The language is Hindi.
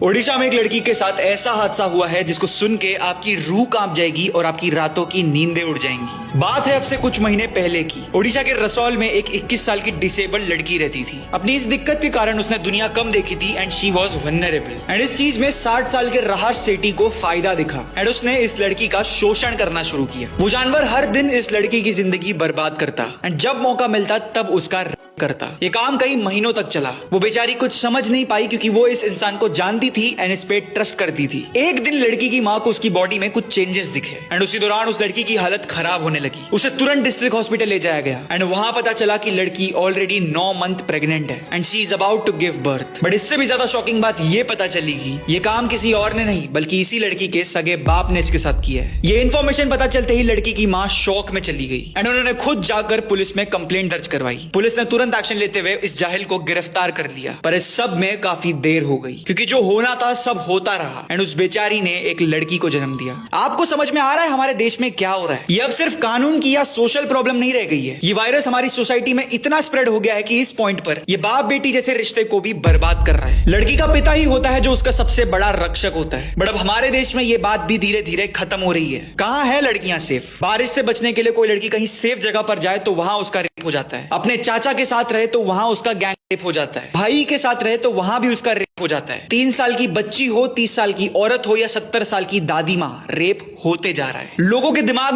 ओडिशा में एक लड़की के साथ ऐसा हादसा हुआ है जिसको सुन के आपकी रूह कांप जाएगी और आपकी रातों की नींदें उड़ जाएंगी। बात है अब से कुछ महीने पहले की। ओडिशा के रसौल में एक 21 साल की डिसेबल्ड लड़की रहती थी। अपनी इस दिक्कत के कारण उसने दुनिया कम देखी थी and she was vulnerable. And इस चीज में 60 साल के राहत सेठी को फायदा दिखा एंड उसने इस लड़की का शोषण करना शुरू किया। वो जानवर हर दिन इस लड़की की जिंदगी बर्बाद करता एंड जब मौका मिलता तब उसका करता। ये काम कई महीनों तक चला। वो बेचारी कुछ समझ नहीं पाई क्योंकि वो इस इंसान को जानती थी एंड इस पे ट्रस्ट करती थी। एक दिन लड़की की माँ को उसकी बॉडी में कुछ चेंजेस दिखे एंड उसी दौरान उस लड़की की हालत खराब होने लगी। उसे तुरंत डिस्ट्रिक्ट हॉस्पिटल ले जाया गया एंड वहां पता चला कि लड़की ऑलरेडी 9 मंथ प्रेग्नेंट है and she is about to give birth. But इससे भी ज्यादा शॉकिंग बात ये पता चली कि ये काम किसी और ने नहीं बल्कि इसी लड़की के सगे बाप ने इसके साथ किया है। ये इन्फॉर्मेशन पता चलते ही लड़की की माँ शॉक में चली गई एंड उन्होंने खुद जाकर पुलिस में कंप्लेंट दर्ज करवाई। पुलिस ने तुरंत एक्शन लेते हुए इस जाहिल को गिरफ्तार कर लिया। पर इस सब में काफी देर हो गई क्योंकि जो होना था सब होता रहा एंड उस बेचारी ने एक लड़की को जन्म दिया। आपको समझ में आ रहा है हमारे देश में क्या हो रहा है? ये अब सिर्फ कानून की या सोशल प्रॉब्लम नहीं रह गई है। ये वायरस हमारी सोसाइटी में इतना स्प्रेड हो गया है कि इस पॉइंट पर ये बाप बेटी जैसे रिश्ते को भी बर्बाद कर रहा है। लड़की का पिता ही होता है जो उसका सबसे बड़ा रक्षक होता है। बट अब हमारे देश में ये बात भी धीरे धीरे खत्म हो रही है। कहां है लड़कियां सेफ? बारिश से बचने के लिए कोई लड़की कहीं सेफ जगह पर जाए तो वहां उसका रेप हो जाता है। अपने चाचा के साथ रहे तो वहां उसका गैंग रेप हो जाता है। भाई के साथ रहे तो वहां भी उसका रेप हो जाता है। 3 साल की बच्ची हो, 30 साल की औरत हो या 70 साल की दादी माँ, रेप होते जा रहा है। लोगों के दिमाग